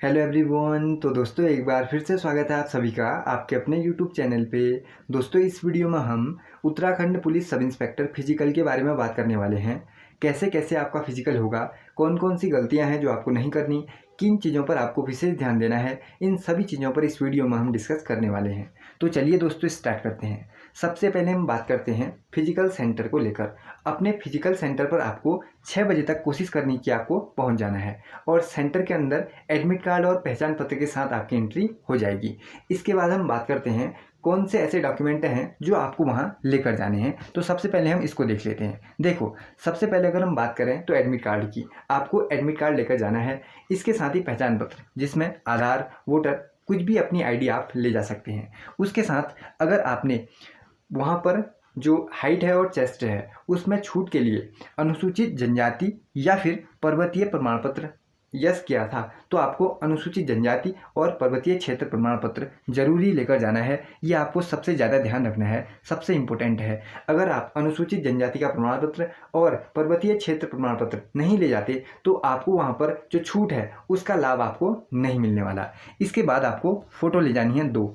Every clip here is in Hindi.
Hello everyone. तो दोस्तों एक बार फिर से स्वागत है आप सभी का आपके अपने यूट्यूब चैनल पे। दोस्तों इस वीडियो में हम Uttarakhand police sub inspector physical के बारे में बात करने वाले हैं। कैसे कैसे आपका फिजिकल होगा, कौन कौन सी गलतियां हैं जो आपको नहीं करनी, किन चीज़ों पर आपको विशेष ध्यान देना है, इन सभी चीज़ों पर इस वीडियो में हम डिस्कस करने वाले हैं। तो चलिए दोस्तों स्टार्ट करते हैं। सबसे पहले हम बात करते हैं फिजिकल सेंटर को लेकर। अपने फिजिकल सेंटर पर आपको 6 बजे तक कोशिश करनी कि आपको पहुंच जाना है और सेंटर के अंदर एडमिट कार्ड और पहचान पत्र के साथ आपकी एंट्री हो जाएगी। इसके बाद हम बात करते हैं कौन से ऐसे डॉक्यूमेंट हैं जो आपको वहां लेकर जाने हैं। तो सबसे पहले हम इसको देख लेते हैं। देखो, सबसे पहले अगर हम बात करें तो एडमिट कार्ड की, आपको एडमिट कार्ड लेकर जाना है। इसके साथ ही पहचान पत्र जिसमें आधार, वोटर, कुछ भी अपनी आईडी आप ले जा सकते हैं। उसके साथ अगर आपने वहाँ पर जो हाइट है और चेस्ट है उसमें छूट के लिए अनुसूचित जनजाति या फिर पर्वतीय प्रमाण पत्र यस किया था तो आपको अनुसूचित जनजाति और पर्वतीय क्षेत्र प्रमाण पत्र जरूरी लेकर जाना है। ये आपको सबसे ज़्यादा ध्यान रखना है, सबसे इम्पोर्टेंट है। अगर आप अनुसूचित जनजाति का प्रमाण पत्र और पर्वतीय क्षेत्र प्रमाण पत्र नहीं ले जाते तो आपको वहाँ पर जो छूट है उसका लाभ आपको नहीं मिलने वाला। इसके बाद आपको फ़ोटो ले जानी है 2।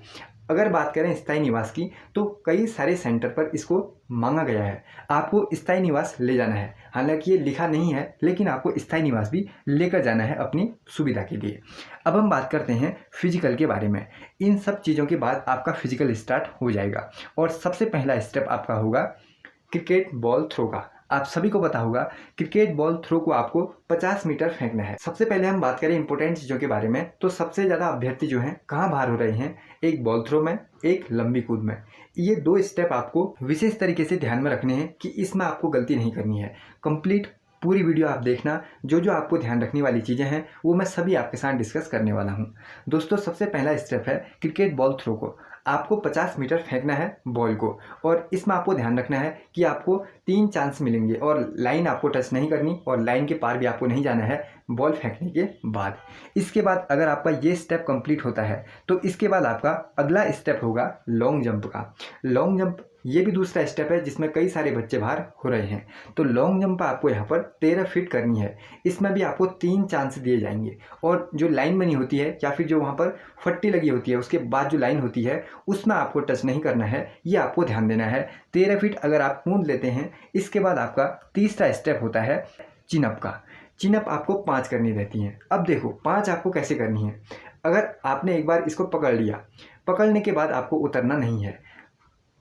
अगर बात करें स्थायी निवास की तो कई सारे सेंटर पर इसको मांगा गया है, आपको स्थायी निवास ले जाना है। हालांकि ये लिखा नहीं है लेकिन आपको स्थायी निवास भी लेकर जाना है अपनी सुविधा के लिए। अब हम बात करते हैं फिजिकल के बारे में। इन सब चीज़ों के बाद आपका फिजिकल स्टार्ट हो जाएगा और सबसे पहला स्टेप आपका होगा क्रिकेट बॉल थ्रो का। आप सभी को पता होगा क्रिकेट बॉल थ्रो को आपको 50 मीटर फेंकना है। सबसे पहले हम बात करें इंपॉर्टेंट चीज़ों के बारे में तो सबसे ज़्यादा अभ्यर्थी जो हैं कहाँ बाहर हो रहे हैं, एक बॉल थ्रो में, एक लंबी कूद में। ये 2 स्टेप आपको विशेष तरीके से ध्यान में रखने हैं कि इसमें आपको गलती नहीं करनी है। कंप्लीट पूरी वीडियो आप देखना, जो जो आपको ध्यान रखने वाली चीज़ें हैं वो मैं सभी आपके साथ डिस्कस करने वाला हूँ। दोस्तों सबसे पहला स्टेप है क्रिकेट बॉल थ्रो को। आपको 50 मीटर फेंकना है बॉल को और इसमें आपको ध्यान रखना है कि आपको 3 चांस मिलेंगे और लाइन आपको टच नहीं करनी और लाइन के पार भी आपको नहीं जाना है बॉल फेंकने के बाद। इसके बाद अगर आपका ये स्टेप कंप्लीट होता है तो इसके बाद आपका अगला स्टेप होगा लॉन्ग जंप का। लॉन्ग जंप ये भी दूसरा स्टेप है जिसमें कई सारे बच्चे बाहर हो रहे हैं। तो लॉन्ग जंप आपको यहाँ पर 13 फीट करनी है। इसमें भी आपको 3 चांस दिए जाएंगे और जो लाइन बनी होती है या फिर जो वहाँ पर फट्टी लगी होती है उसके बाद जो लाइन होती है उसमें आपको टच नहीं करना है, ये आपको ध्यान देना है। 13 फीट अगर आप कूद लेते हैं, इसके बाद आपका तीसरा स्टेप होता है चिनअप का। चिनअप आपको 5 करनी रहती हैं। अब देखो 5 आपको कैसे करनी है। अगर आपने एक बार इसको पकड़ लिया, पकड़ने के बाद आपको उतरना नहीं है।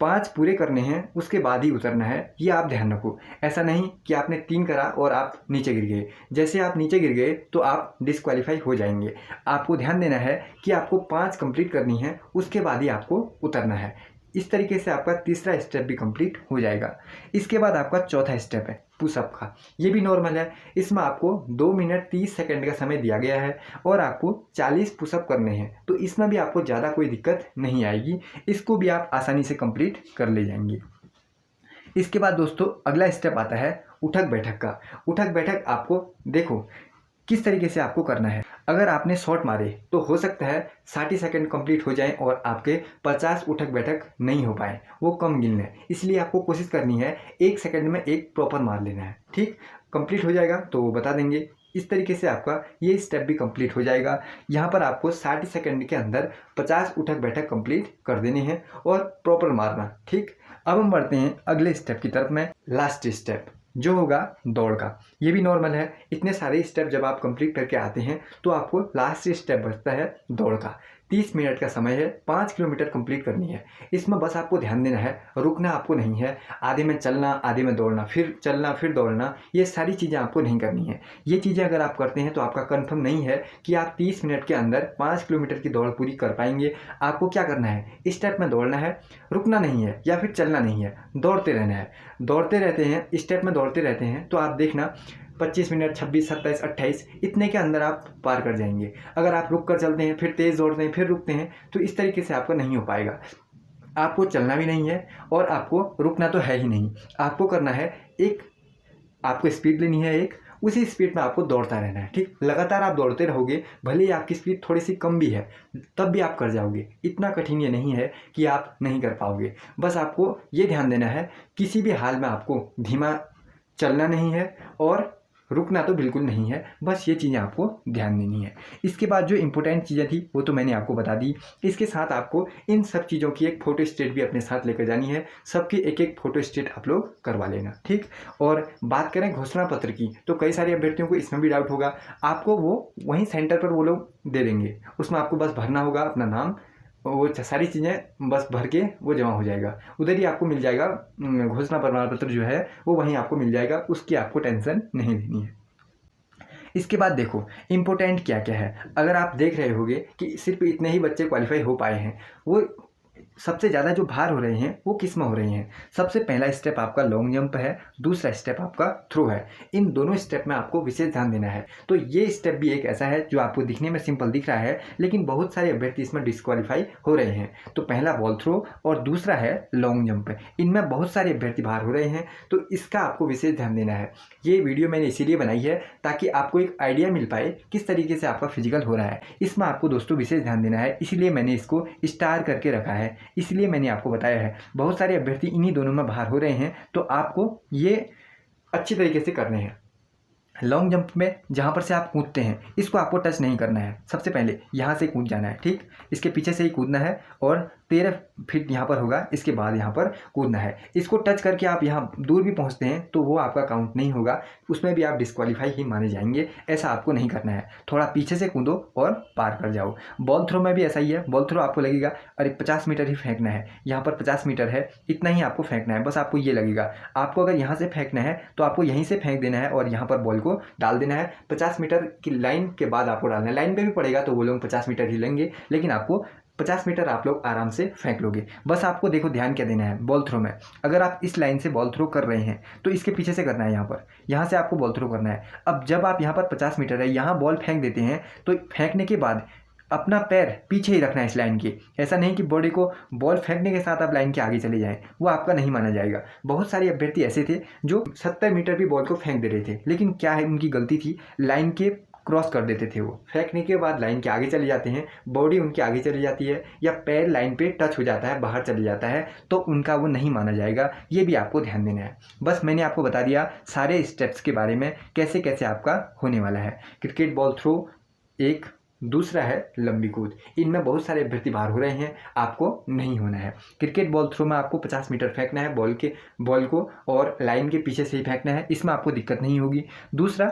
5 पूरे करने हैं उसके बाद ही उतरना है, ये आप ध्यान रखो। ऐसा नहीं कि आपने 3 करा और आप नीचे गिर गए। जैसे आप नीचे गिर गए तो आप डिस्क्वालीफाई हो जाएंगे। आपको ध्यान देना है कि आपको 5 कंप्लीट करनी है, उसके बाद ही आपको उतरना है। इस तरीके से आपका तीसरा स्टेप भी कंप्लीट हो जाएगा। इसके बाद आपका चौथा स्टेप है पुशअप का। ये भी नॉर्मल है। इसमें आपको 2 मिनट 30 सेकंड का समय दिया गया है और आपको 40 पुशअप करने हैं। तो इसमें भी आपको ज़्यादा कोई दिक्कत नहीं आएगी, इसको भी आप आसानी से कंप्लीट कर ले जाएंगे। इसके बाद दोस्तों अगला स्टेप आता है उठक बैठक का। उठक बैठक आपको देखो किस तरीके से आपको करना है। अगर आपने शॉट मारे तो हो सकता है 60 सेकंड कंप्लीट हो जाए और आपके 50 उठक बैठक नहीं हो पाए, वो कम गिनने। इसलिए आपको कोशिश करनी है 1 सेकंड में एक प्रॉपर मार लेना है। ठीक, कंप्लीट हो जाएगा तो वो बता देंगे। इस तरीके से आपका ये स्टेप भी कंप्लीट हो जाएगा। यहाँ पर आपको 60 सेकंड के अंदर 50 उठक बैठक कंप्लीट कर देने हैं और प्रॉपर मारना। ठीक, अब हम बढ़ते हैं अगले स्टेप की तरफ में। लास्ट स्टेप जो होगा दौड़ का। ये भी नॉर्मल है। इतने सारे स्टेप जब आप कंप्लीट करके आते हैं तो आपको लास्ट स्टेप बचता है दौड़ का। 30 मिनट का समय है, 5 किलोमीटर कंप्लीट करनी है। इसमें बस आपको ध्यान देना है, रुकना आपको नहीं है। आधे में चलना, आधे में दौड़ना, फिर चलना, फिर दौड़ना, ये सारी चीज़ें आपको नहीं करनी है। ये चीज़ें अगर आप करते हैं तो आपका कंफर्म नहीं है कि आप 30 मिनट के अंदर 5 किलोमीटर की दौड़ पूरी कर पाएंगे। आपको क्या करना है, स्टेप में दौड़ना है, रुकना नहीं है या फिर चलना नहीं है, दौड़ते रहना है। दौड़ते रहते हैं, स्टेप में दौड़ते रहते हैं तो आप देखना 25 मिनट, 26, 27, 28 इतने के अंदर आप पार कर जाएंगे। अगर आप रुक कर चलते हैं, फिर तेज़ दौड़ते हैं, फिर रुकते हैं तो इस तरीके से आपका नहीं हो पाएगा। आपको चलना भी नहीं है और आपको रुकना तो है ही नहीं। आपको करना है एक, आपको स्पीड लेनी है एक, उसी स्पीड में आपको दौड़ता रहना है। ठीक, लगातार आप दौड़ते रहोगे, भले ही आपकी स्पीड थोड़ी सी कम भी है तब भी आप कर जाओगे। इतना कठिन ये नहीं है कि आप नहीं कर पाओगे। बस आपको ये ध्यान देना है किसी भी हाल में आपको धीमा चलना नहीं है और रुकना तो बिल्कुल नहीं है, बस ये चीज़ें आपको ध्यान देनी है। इसके बाद जो इंपॉर्टेंट चीज़ें थी वो तो मैंने आपको बता दी। इसके साथ आपको इन सब चीज़ों की एक फ़ोटो स्टेट भी अपने साथ लेकर जानी है। सबकी एक एक फ़ोटो स्टेट आप लोग करवा लेना, ठीक। और बात करें घोषणा पत्र की, तो कई सारे अभ्यर्थियों को इसमें भी डाउट होगा। आपको वो वहीं सेंटर पर वो लोग दे देंगे, उसमें आपको बस भरना होगा अपना नाम, वो सारी चीज़ें बस भर के वो जमा हो जाएगा। उधर ही आपको मिल जाएगा घोषणा प्रमाण पत्र जो है वो वहीं आपको मिल जाएगा, उसकी आपको टेंशन नहीं लेनी है। इसके बाद देखो इम्पोर्टेंट क्या क्या है। अगर आप देख रहे होगे कि सिर्फ इतने ही बच्चे क्वालिफाई हो पाए हैं, वो सबसे ज़्यादा जो बाहर हो रहे हैं वो किस में हो रही हैं। सबसे पहला स्टेप आपका लॉन्ग जंप है, दूसरा स्टेप आपका थ्रो है। इन दोनों स्टेप में आपको विशेष ध्यान देना है। तो ये स्टेप भी एक ऐसा है जो आपको दिखने में सिंपल दिख रहा है, लेकिन बहुत सारे अभ्यर्थी इसमें डिस्क्वालीफाई हो रहे हैं। तो पहला बॉल थ्रो और दूसरा है लॉन्ग जंप, इनमें बहुत सारे अभ्यर्थी बाहर हो रहे हैं, तो इसका आपको विशेष ध्यान देना है। ये वीडियो मैंने इसीलिए बनाई है ताकि आपको एक आइडिया मिल पाए किस तरीके से आपका फिजिकल हो रहा है। इसमें आपको दोस्तों विशेष ध्यान देना है, इसीलिए मैंने इसको स्टार करके रखा है, इसलिए मैंने आपको बताया है। बहुत सारे अभ्यर्थी इन्हीं दोनों में बाहर हो रहे हैं, तो आपको ये अच्छी तरीके से करने हैं। लॉन्ग जंप में जहाँ पर से आप कूदते हैं इसको आपको टच नहीं करना है। सबसे पहले यहाँ से कूद जाना है, ठीक। इसके पीछे से ही कूदना है और 13 फीट यहाँ पर होगा, इसके बाद यहाँ पर कूदना है। इसको टच करके आप यहाँ दूर भी पहुँचते हैं तो वो आपका काउंट नहीं होगा, उसमें भी आप डिस्क्वालीफाई ही माने जाएंगे। ऐसा आपको नहीं करना है, थोड़ा पीछे से कूदो और पार कर जाओ। बॉल थ्रो में भी ऐसा ही है। बॉल थ्रो आपको लगेगा अरे 50 मीटर ही फेंकना है, यहाँ पर 50 मीटर है, इतना ही आपको फेंकना है, बस आपको ये लगेगा। आपको अगर यहाँ से फेंकना है तो आपको यहीं से फेंक देना है और यहाँ पर बॉल को डाल देना है। 50 मीटर की लाइन के बाद आपको डालना है। लाइन पे भी पड़ेगा तो वो लोग 50 मीटर ही लेंगे, लेकिन आपको 50 मीटर आप लोग आराम से फेंक लोगे। बस आपको देखो ध्यान क्या देना है बॉल थ्रो में। अगर आप इस लाइन से बॉल थ्रो कर रहे हैं तो इसके पीछे से करना है, यहाँ से आपको बॉल थ्रो करना है। अब जब आप यहाँ पर 50 मीटर है यहाँ बॉल फेंक देते हैं तो फेंकने के बाद अपना पैर पीछे ही रखना है इस लाइन के। ऐसा नहीं कि बॉडी को बॉल फेंकने के साथ आप लाइन के आगे चले जाएं, वो आपका नहीं माना जाएगा। बहुत सारे अभ्यर्थी ऐसे थे जो 70 मीटर भी बॉल को फेंक दे रहे थे, लेकिन क्या है उनकी गलती थी, लाइन के क्रॉस कर देते थे। वो फेंकने के बाद लाइन के आगे चले जाते हैं, बॉडी उनकी आगे चली जाती है या पैर लाइन पे टच हो जाता है, बाहर चले जाता है, तो उनका वो नहीं माना जाएगा। ये भी आपको ध्यान देना है। बस मैंने आपको बता दिया सारे स्टेप्स के बारे में, कैसे कैसे आपका होने वाला है। क्रिकेट बॉल थ्रो एक, दूसरा है लंबी कूद। इनमें बहुत सारे अभ्यर्थी बाहर हो रहे हैं, आपको नहीं होना है। क्रिकेट बॉल थ्रो में आपको 50 मीटर फेंकना है बॉल को और लाइन के पीछे से ही फेंकना है, इसमें आपको दिक्कत नहीं होगी। दूसरा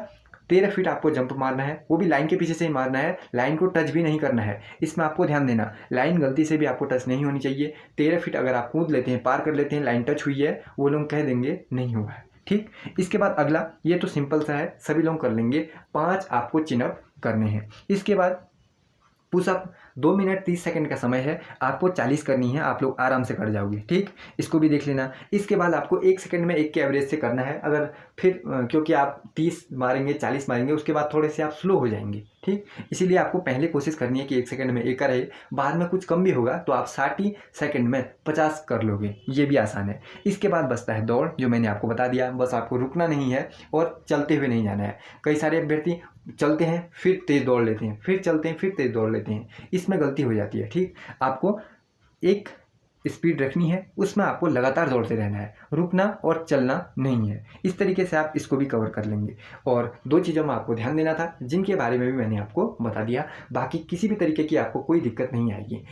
13 फीट आपको जंप मारना है, वो भी लाइन के पीछे से ही मारना है, लाइन को टच भी नहीं करना है। इसमें आपको ध्यान देना, लाइन गलती से भी आपको टच नहीं होनी चाहिए। 13 फीट अगर आप कूद लेते हैं, पार कर लेते हैं, लाइन टच हुई है, वो लोग कह देंगे नहीं हुआ है, ठीक। इसके बाद अगला, ये तो सिंपल सा है, सभी लोग कर लेंगे। 5 आपको चिनअप करने हैं। इसके बाद पुशअप 2 मिनट 30 सेकंड का समय है, आपको 40 करनी है, आप लोग आराम से कर जाओगे, ठीक। इसको भी देख लेना। इसके बाद आपको 1 सेकंड में 1 के एवरेज से करना है। अगर फिर क्योंकि आप 30 मारेंगे 40 मारेंगे, उसके बाद थोड़े से आप स्लो हो जाएंगे, ठीक। इसीलिए आपको पहले कोशिश करनी है कि 1 सेकंड में 1 का रहे, बाद में कुछ कम भी होगा तो आप 60 सेकंड में 50 कर लोगे, ये भी आसान है। इसके बाद बचता है दौड़, जो मैंने आपको बता दिया। बस आपको रुकना नहीं है और चलते हुए नहीं जाना है। कई सारे अभ्यर्थी चलते हैं फिर तेज़ दौड़ लेते हैं, फिर चलते हैं फिर तेज़ दौड़ लेते हैं, इसमें गलती हो जाती है, ठीक। आपको एक स्पीड रखनी है, उसमें आपको लगातार दौड़ते रहना है, रुकना और चलना नहीं है। इस तरीके से आप इसको भी कवर कर लेंगे। और 2 चीज़ों में आपको ध्यान देना था, जिनके बारे में भी मैंने आपको बता दिया। बाकी किसी भी तरीके की आपको कोई दिक्कत नहीं आएगी।